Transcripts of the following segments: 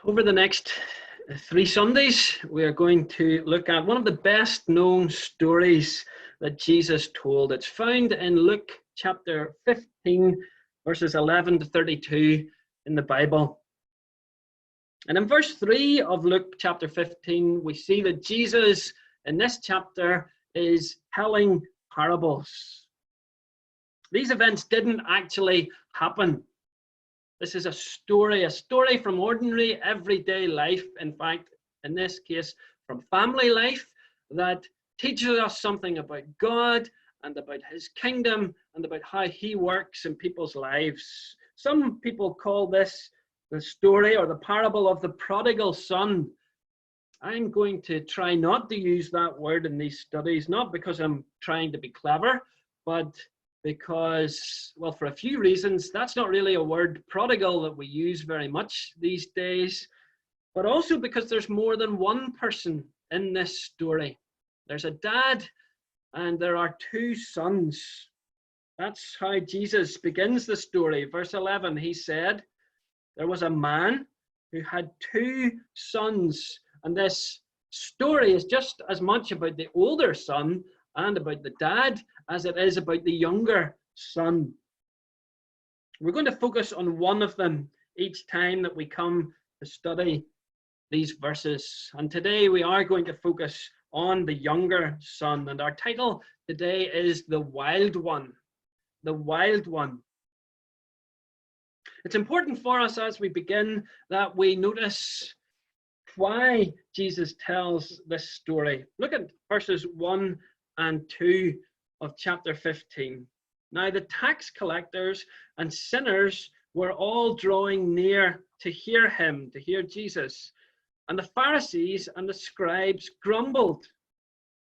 Over the next 3 Sundays, we are going to look at one of the best known stories that Jesus told. It's found in Luke chapter 15, verses 11 to 32 in the Bible. And in verse 3 of Luke chapter 15, we see that Jesus in this chapter is telling parables. These events didn't actually happen. This is a story from ordinary everyday life. In fact, in this case, from family life that teaches us something about God and about his kingdom and about how he works in people's lives. Some people call this the story or the parable of the prodigal son. I'm going to try not to use that word in these studies, not because I'm trying to be clever, but because, well, for a few reasons, that's not really a word, prodigal, that we use very much these days, but also because there's more than one person in this story. There's a dad and there are two sons. That's how Jesus begins the story. Verse 11, he said, there was a man who had two sons, and this story is just as much about the older son and about the dad as it is about the younger son. We're going to focus on one of them each time that we come to study these verses. And today we are going to focus on the younger son. And our title today is The Wild One. The Wild One. It's important for us as we begin that we notice why Jesus tells this story. Look at verses 1 and 2 of chapter 15. Now the tax collectors and sinners were all drawing near to hear him, to hear Jesus. And the Pharisees and the scribes grumbled,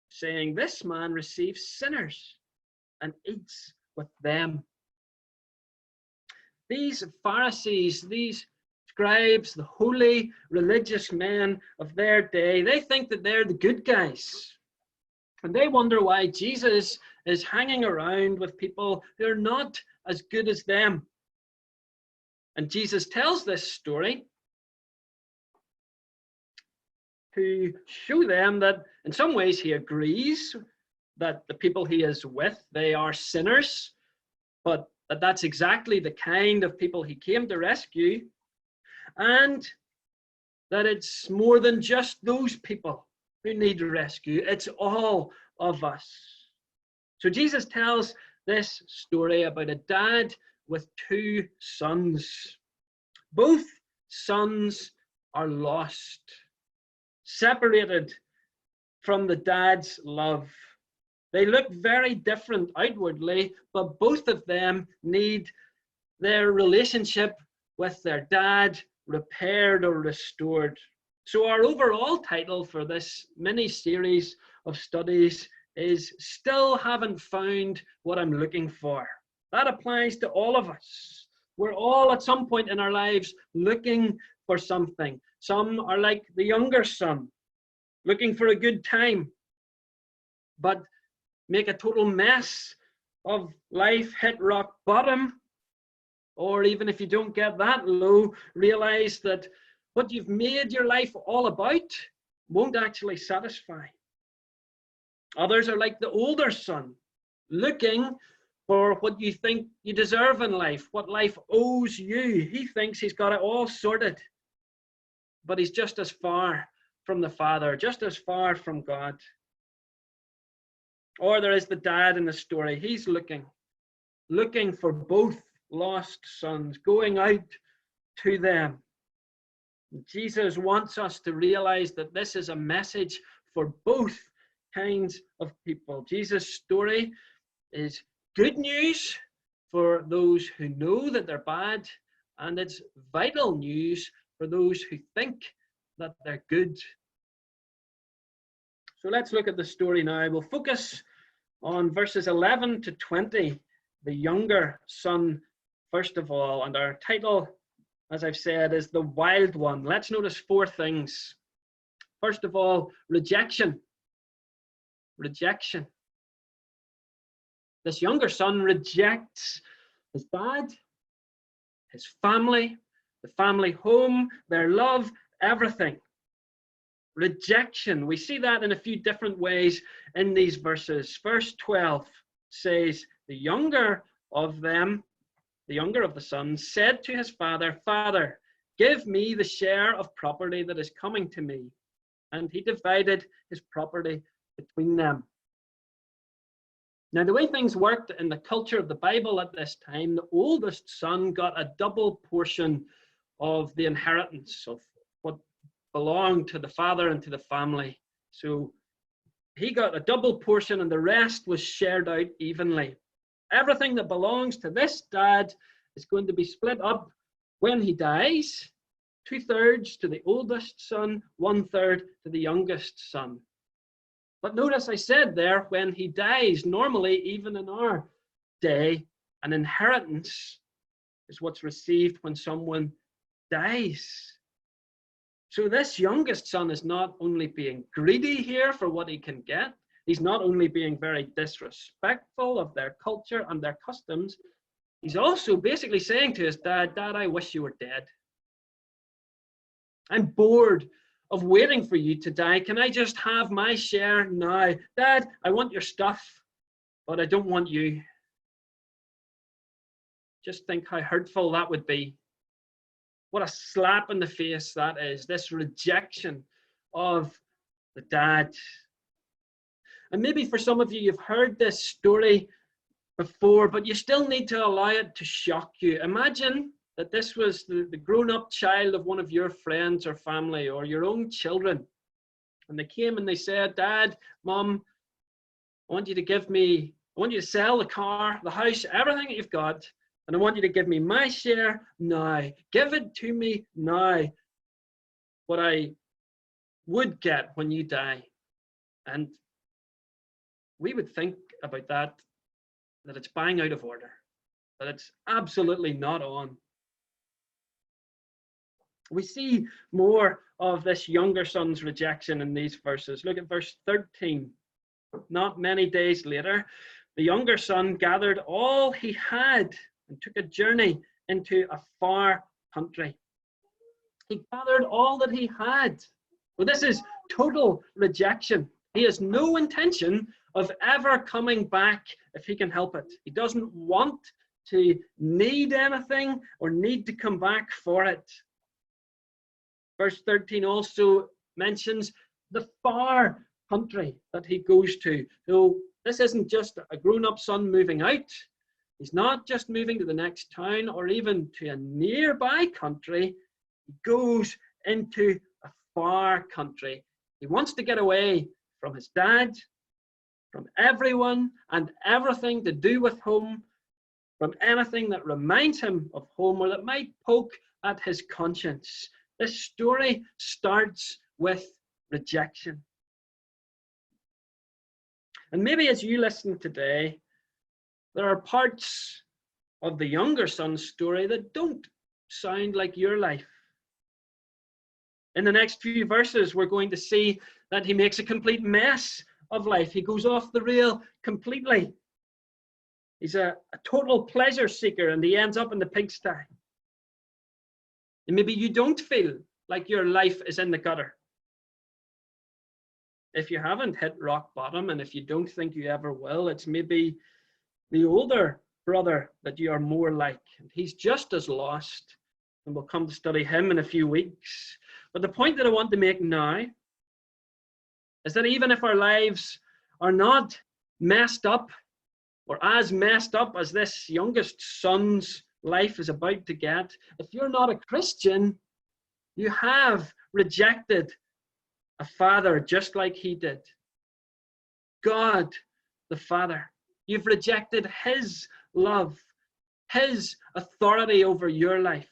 saying, this man receives sinners and eats with them. These Pharisees, these scribes, the holy religious men of their day, they think that they're the good guys. And they wonder why Jesus is hanging around with people who are not as good as them. And Jesus tells this story to show them that in some ways he agrees that the people he is with, they are sinners, but that's exactly the kind of people he came to rescue, and that it's more than just those people who need rescue. It's all of us. So Jesus tells this story about a dad with two sons. Both sons are lost, separated from the dad's love. They look very different outwardly, but both of them need their relationship with their dad repaired or restored. So our overall title for this mini series of studies is Still Haven't Found What I'm Looking For. That applies to all of us. We're all at some point in our lives looking for something. Some are like the younger son, looking for a good time, but make a total mess of life, hit rock bottom. Or even if you don't get that low, realize that what you've made your life all about won't actually satisfy. Others are like the older son, looking for what you think you deserve in life, what life owes you. He thinks he's got it all sorted, but he's just as far from the Father, just as far from God. Or there is the dad in the story. He's looking for both lost sons, going out to them. Jesus wants us to realize that this is a message for both kinds of people. Jesus' story is good news for those who know that they're bad, and it's vital news for those who think that they're good. So let's look at the story now. We'll focus on verses 11 to 20, the younger son, first of all, and our title, as I've said, is The Wild One. Let's notice four things. First of all, rejection. Rejection. This younger son rejects his dad, his family, the family home, their love everything. Rejection. We see that in a few different ways in these verses. Verse 12 says, the younger of them, the younger of the sons, said to his father, Father, give me the share of property that is coming to me. And he divided his property between them. Now, the way things worked in the culture of the Bible at this time, the oldest son got a double portion of the inheritance of what belonged to the father and to the family. So he got a double portion and the rest was shared out evenly. Everything that belongs to this dad is going to be split up when he dies. 2/3 to the oldest son, 1/3 to the youngest son. But notice I said there, when he dies, normally, even in our day, an inheritance is what's received when someone dies. So this youngest son is not only being greedy here for what he can get, he's not only being very disrespectful of their culture and their customs, he's also basically saying to his dad, Dad, I wish you were dead. I'm bored of waiting for you to die. Can I just have my share now? Dad, I want your stuff, but I don't want you. Just think how hurtful that would be. What a slap in the face that is, this rejection of the dad. And maybe for some of you, you've heard this story before, but you still need to allow it to shock you. Imagine that this was the grown-up child of one of your friends or family or your own children. And they came and they said, Dad, Mom, I want you to sell the car, the house, everything that you've got, and I want you to give me my share now. Give it to me now, what I would get when you die. And we would think about that it's bang out of order, that it's absolutely not on. We see more of this younger son's rejection in these verses. Look at verse 13. Not many days later, the younger son gathered all he had and took a journey into a far country. He gathered all that he had. Well, this is total rejection. He has no intention of ever coming back if he can help it. He doesn't want to need anything or need to come back for it. Verse 13 also mentions the far country that he goes to. So this isn't just a grown-up son moving out. He's not just moving to the next town or even to a nearby country. He goes into a far country. He wants to get away from his dad, from everyone and everything to do with home, from anything that reminds him of home or that might poke at his conscience. This story starts with rejection. And maybe as you listen today, there are parts of the younger son's story that don't sound like your life. In the next few verses, we're going to see that he makes a complete mess of life. He goes off the rail completely. He's a total pleasure seeker and he ends up in the pigsty. And maybe you don't feel like your life is in the gutter. If you haven't hit rock bottom and if you don't think you ever will, it's maybe the older brother that you are more like. And he's just as lost. And we'll come to study him in a few weeks. But the point that I want to make now is that even if our lives are not messed up or as messed up as this youngest son's life is about to get, if you're not a Christian, you have rejected a father just like he did. God, the Father. You've rejected his love, his authority over your life.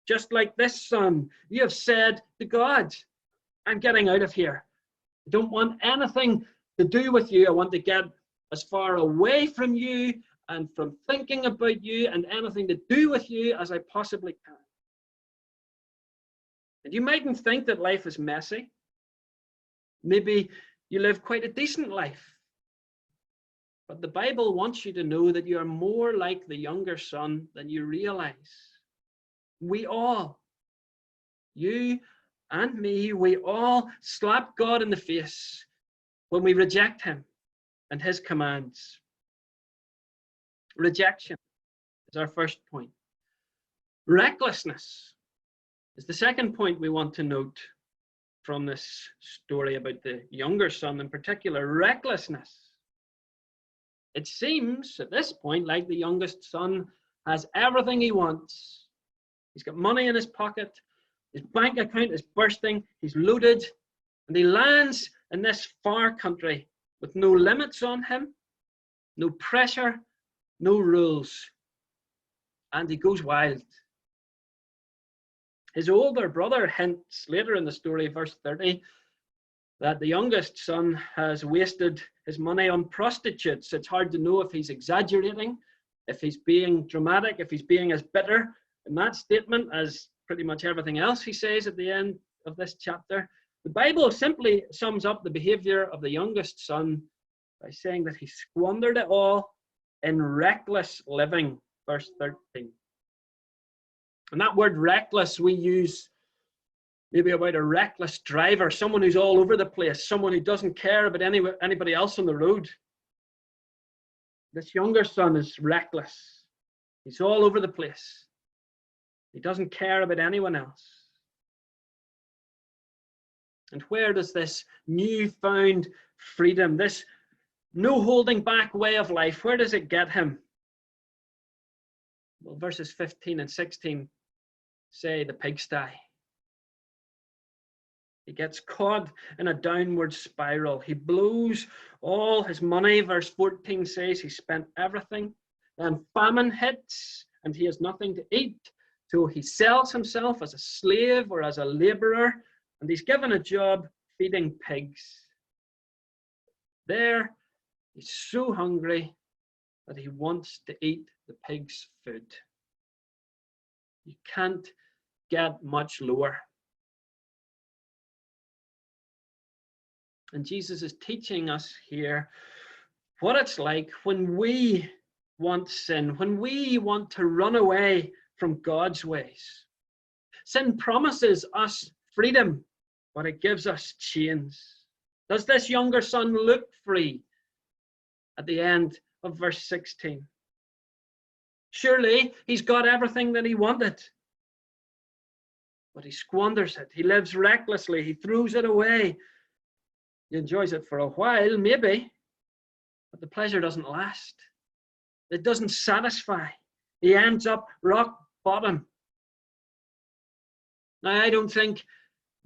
Just like this son, you have said to God, I'm getting out of here. I don't want anything to do with you. I want to get as far away from you and from thinking about you and anything to do with you as I possibly can. And you mightn't think that life is messy. Maybe you live quite a decent life. But the Bible wants you to know that you are more like the younger son than you realize. We all You and me, we all slap God in the face when we reject him and his commands. Rejection is our first point. Recklessness is the second point we want to note from this story about the younger son in particular. Recklessness. It seems at this point like the youngest son has everything he wants. He's got money in his pocket. His bank account is bursting. He's loaded. And he lands in this far country with no limits on him, no pressure, no rules. And he goes wild. His older brother hints later in the story, verse 30, that the youngest son has wasted his money on prostitutes. It's hard to know if he's exaggerating, if he's being dramatic, if he's being as bitter in that statement as pretty much everything else he says at the end of this chapter. The Bible simply sums up the behavior of the youngest son by saying that he squandered it all in reckless living, verse 13. And that word reckless we use maybe about a reckless driver, someone who's all over the place, someone who doesn't care about anybody else on the road. This younger son is reckless. He's all over the place. He doesn't care about anyone else. And where does this newfound freedom, this no holding back way of life, where does it get him? Well, verses 15 and 16 say the pigsty. He gets caught in a downward spiral. He blows all his money. Verse 14 says he spent everything. Then famine hits and he has nothing to eat. So he sells himself as a slave or as a laborer, and he's given a job feeding pigs. There, he's so hungry that he wants to eat the pig's food. You can't get much lower. And Jesus is teaching us here what it's like when we want sin, when we want to run away from God's ways. Sin promises us freedom, but it gives us chains. Does this younger son look free at the end of verse 16? Surely he's got everything that he wanted, but he squanders it. He lives recklessly. He throws it away. He enjoys it for a while, maybe, but the pleasure doesn't last. It doesn't satisfy. He ends up rock bottom. Now, I don't think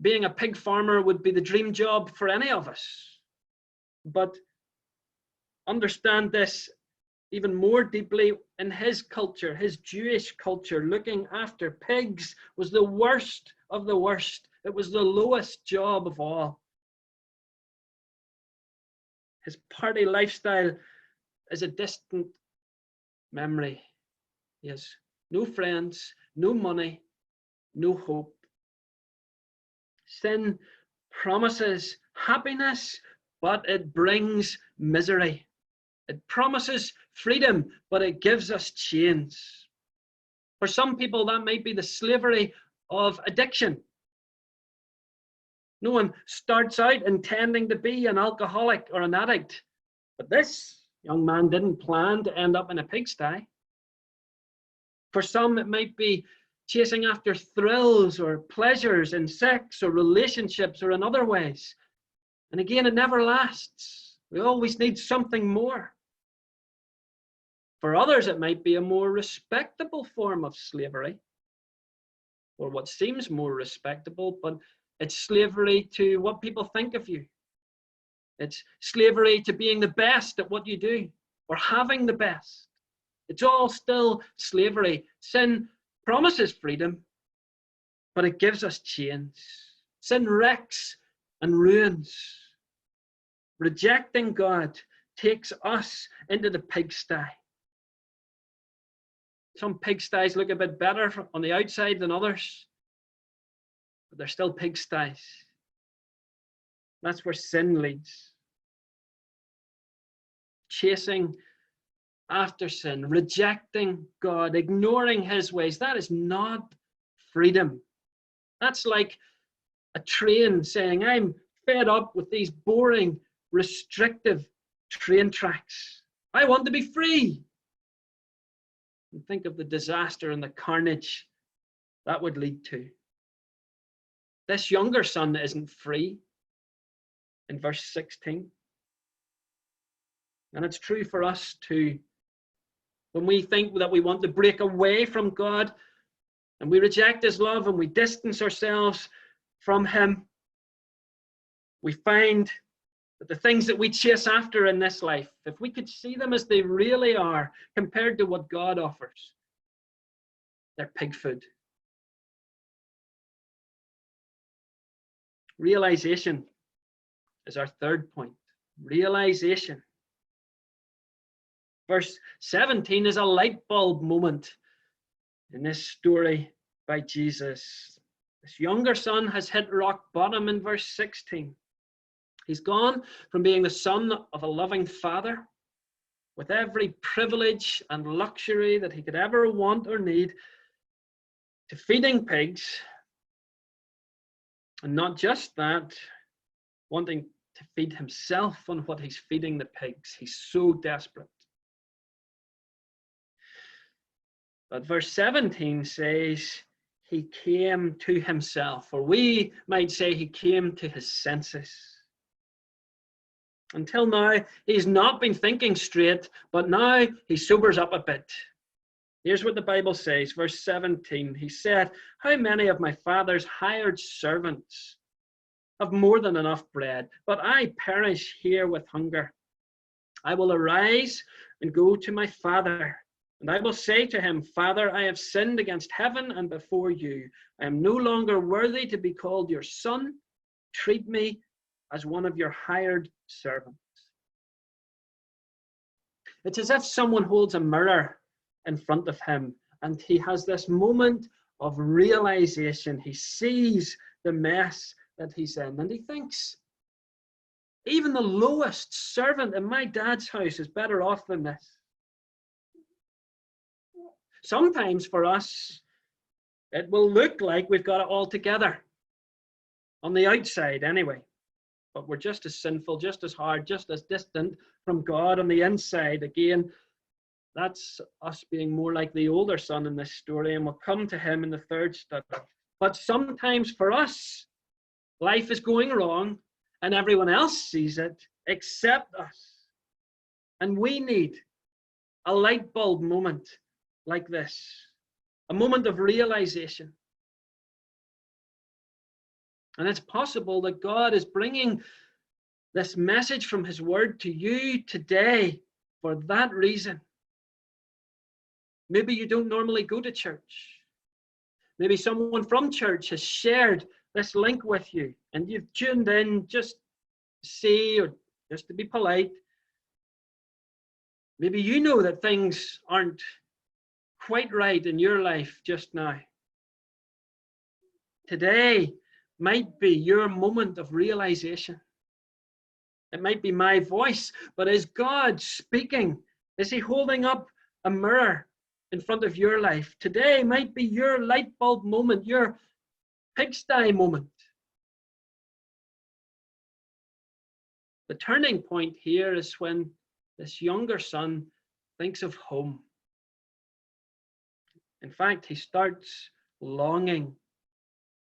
being a pig farmer would be the dream job for any of us, but understand this even more deeply. In his culture, his Jewish culture, looking after pigs was the worst of the worst. It was the lowest job of all. His party lifestyle is a distant memory. He has no friends, no money, no hope. Sin promises happiness, but it brings misery. It promises freedom, but it gives us chains. For some people, that might be the slavery of addiction. No one starts out intending to be an alcoholic or an addict, but this young man didn't plan to end up in a pigsty. For some, it might be chasing after thrills or pleasures in sex or relationships or in other ways. And again, it never lasts. We always need something more. For others, it might be a more respectable form of slavery, or what seems more respectable, but it's slavery to what people think of you. It's slavery to being the best at what you do, or having the best. It's all still slavery. Sin promises freedom, but it gives us chains. Sin wrecks and ruins. Rejecting God takes us into the pigsty. Some pigsties look a bit better on the outside than others, but they're still pigsties. That's where sin leads. Chasing after sin, rejecting God, ignoring his ways, that is not freedom. That's like a train saying, I'm fed up with these boring, restrictive train tracks. I want to be free. And think of the disaster and the carnage that would lead to. This younger son isn't free in verse 16. And it's true for us too. When we think that we want to break away from God and we reject his love and we distance ourselves from him, we find that the things that we chase after in this life, if we could see them as they really are compared to what God offers, they're pig food. Realization is our third point. Realization. Verse 17 is a light bulb moment in this story by Jesus. This younger son has hit rock bottom in verse 16. He's gone from being the son of a loving father with every privilege and luxury that he could ever want or need to feeding pigs. And not just that, wanting to feed himself on what he's feeding the pigs. He's so desperate. But verse 17 says he came to himself, or we might say he came to his senses. Until now, he's not been thinking straight, but now he sobers up a bit. Here's what the Bible says, verse 17. He said, how many of my father's hired servants have more than enough bread, but I perish here with hunger. I will arise and go to my father, and I will say to him, Father, I have sinned against heaven and before you. I am no longer worthy to be called your son. Treat me as one of your hired servants. It's as if someone holds a mirror in front of him, and he has this moment of realization. He sees the mess that he's in, and he thinks, even the lowest servant in my dad's house is better off than this. Sometimes for us, it will look like we've got it all together, on the outside anyway, but we're just as sinful, just as hard, just as distant from God on the inside. Again, that's us being more like the older son in this story, and we'll come to him in the third study. But sometimes for us, life is going wrong, and everyone else sees it except us. And we need a light bulb moment like this, a moment of realization. And it's possible that God is bringing this message from his word to you today for that reason. Maybe you don't normally go to church. Maybe someone from church has shared this link with you, and you've tuned in just to see or just to be polite. Maybe you know that things aren't quite right in your life just now. Today might be your moment of realization. It might be my voice, but is God speaking? Is he holding up a mirror in front of your life? Today might be your light bulb moment, your pigsty moment. The turning point here is when this younger son thinks of home. In fact, he starts longing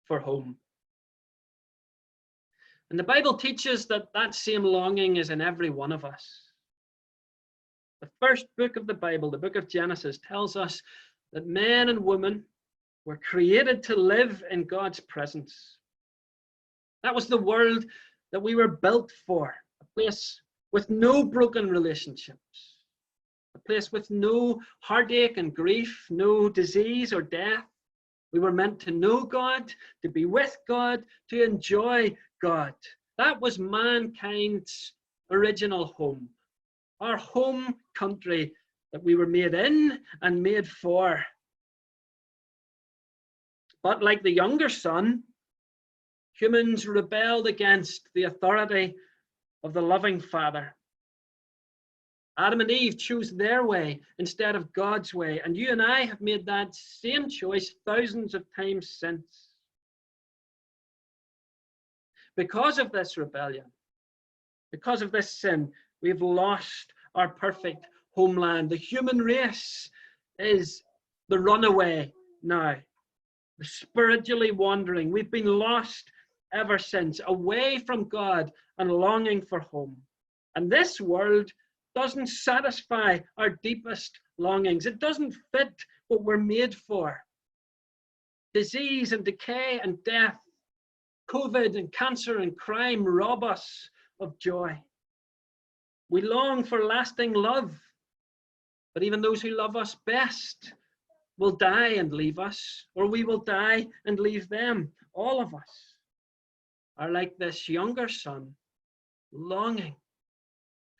for home. And the Bible teaches that that same longing is in every one of us. The first book of the Bible, the book of Genesis, tells us that men and women were created to live in God's presence. That was the world that we were built for, a place with no broken relationships, a place with no heartache and grief, no disease or death. We were meant to know God, to be with God, to enjoy God. That was mankind's original home, our home country that we were made in and made for. But like the younger son, humans rebelled against the authority of the loving Father. Adam and Eve chose their way instead of God's way, and you and I have made that same choice thousands of times since. Because of this rebellion, because of this sin, we've lost our perfect homeland. The human race is the runaway now, the spiritually wandering. We've been lost ever since, away from God and longing for home. And this world doesn't satisfy our deepest longings. It doesn't fit what we're made for. Disease and decay and death, COVID and cancer and crime rob us of joy. We long for lasting love, but even those who love us best will die and leave us, or we will die and leave them. All of us are like this younger son, longing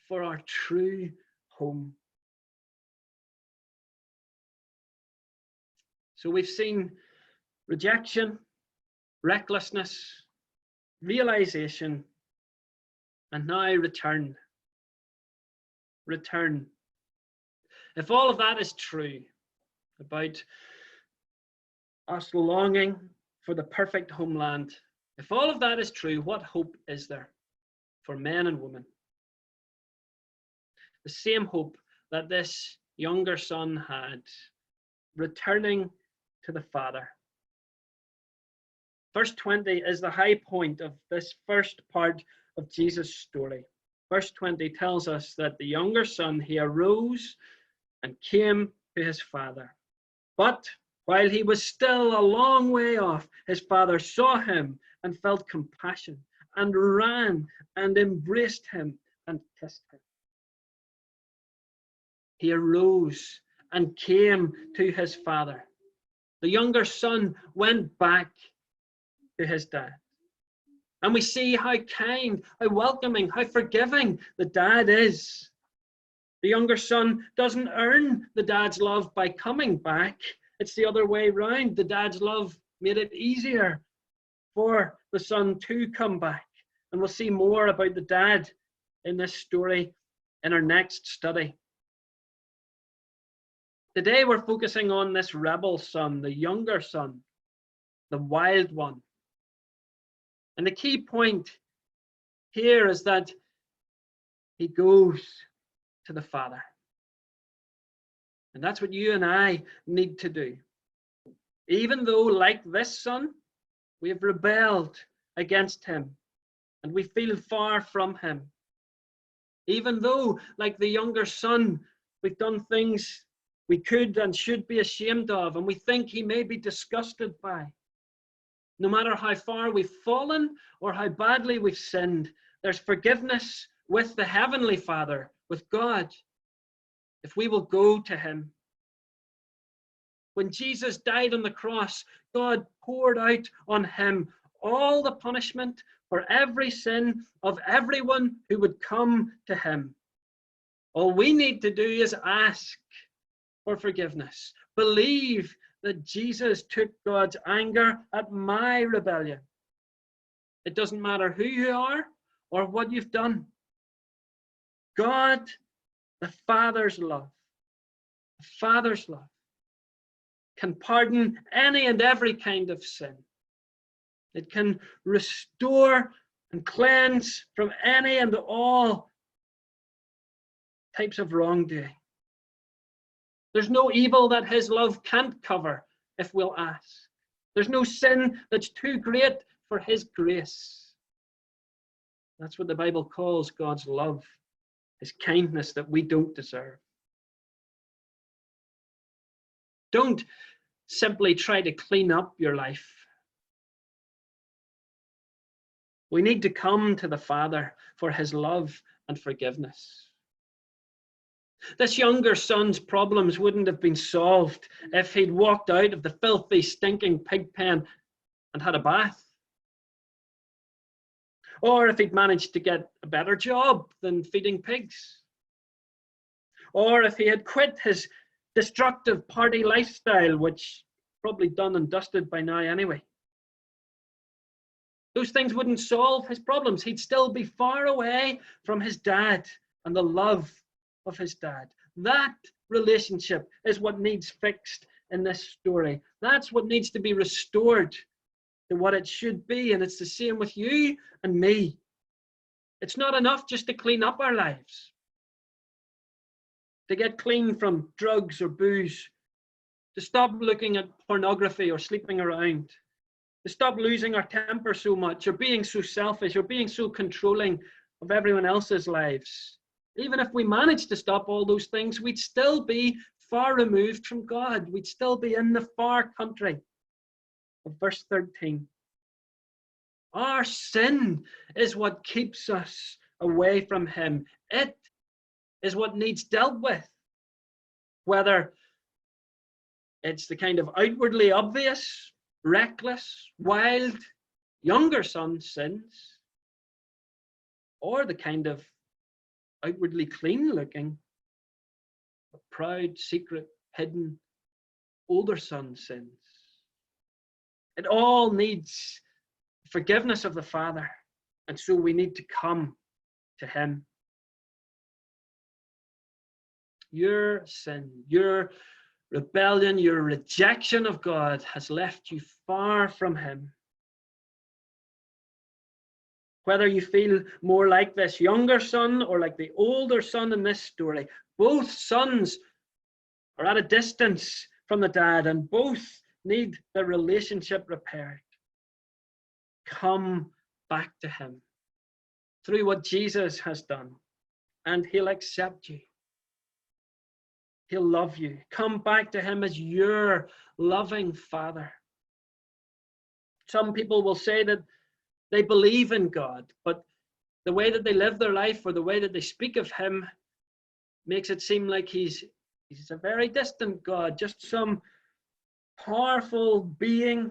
for our true home. So we've seen rejection, recklessness, realization, and now return. Return. If all of that is true about us longing for the perfect homeland, if all of that is true, what hope is there for men and women? The same hope that this younger son had, returning to the Father. Verse 20 is the high point of this first part of Jesus' story. Verse 20 tells us that the younger son, he arose and came to his father. But while he was still a long way off, his father saw him and felt compassion and ran and embraced him and kissed him. He arose and came to his father. The younger son went back to his dad. And we see how kind, how welcoming, how forgiving the dad is. The younger son doesn't earn the dad's love by coming back. It's the other way around. The dad's love made it easier for the son to come back. And we'll see more about the dad in this story in our next study. Today we're focusing on this rebel son, the younger son, the wild one. And the key point here is that he goes to the Father. And that's what you and I need to do. Even though, like this son, we have rebelled against him and we feel far from him. Even though, like the younger son, we've done things we could and should be ashamed of and we think he may be disgusted by. No matter how far we've fallen or how badly we've sinned, there's forgiveness with the Heavenly Father, with God, if we will go to him. When Jesus died on the cross, God poured out on him all the punishment for every sin of everyone who would come to him. All we need to do is ask for forgiveness. Believe that Jesus took God's anger at my rebellion. It doesn't matter who you are or what you've done. God, the Father's love, can pardon any and every kind of sin. It can restore and cleanse from any and all types of wrongdoing. There's no evil that his love can't cover if we'll ask. There's no sin that's too great for his grace. That's what the Bible calls God's love, his kindness that we don't deserve. Don't simply try to clean up your life. We need to come to the Father for his love and forgiveness. This younger son's problems wouldn't have been solved if he'd walked out of the filthy, stinking pig pen and had a bath. Or if he'd managed to get a better job than feeding pigs. Or if he had quit his destructive party lifestyle, which probably done and dusted by now anyway. Those things wouldn't solve his problems. He'd still be far away from his dad and the love of his dad. That relationship is what needs fixed in this story. That's what needs to be restored to what it should be. And it's the same with you and me. It's not enough just to clean up our lives, to get clean from drugs or booze, to stop looking at pornography or sleeping around, to stop losing our temper so much, or being so selfish, or being so controlling of everyone else's lives. Even if we managed to stop all those things, we'd still be far removed from God. We'd still be in the far country of verse 13. Our sin is what keeps us away from him. It is what needs dealt with. Whether it's the kind of outwardly obvious, reckless, wild, younger son sins, or the kind of outwardly clean looking, but proud, secret, hidden, older son sins. It all needs forgiveness of the Father, and so we need to come to him. Your sin, your rebellion, your rejection of God has left you far from him. Whether you feel more like this younger son or like the older son in this story, both sons are at a distance from the dad, and both need the relationship repaired. Come back to him through what Jesus has done, and he'll accept you. He'll love you. Come back to him as your loving Father. Some people will say that they believe in God, but the way that they live their life or the way that they speak of him makes it seem like he's a very distant God, just some powerful being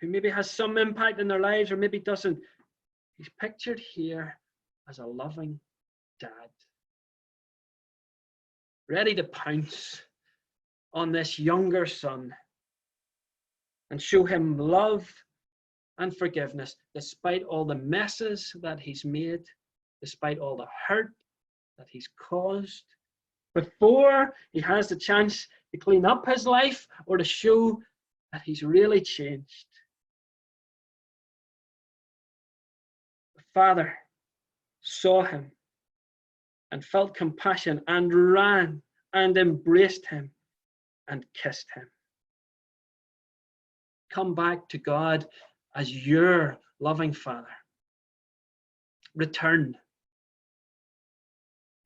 who maybe has some impact in their lives or maybe doesn't. He's pictured here as a loving dad, ready to pounce on this younger son and show him love and forgiveness, despite all the messes that he's made, despite all the hurt that he's caused, before he has the chance to clean up his life or to show that he's really changed. The Father saw him and felt compassion and ran and embraced him and kissed him. Come back to God as your loving Father. Return.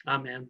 Amen.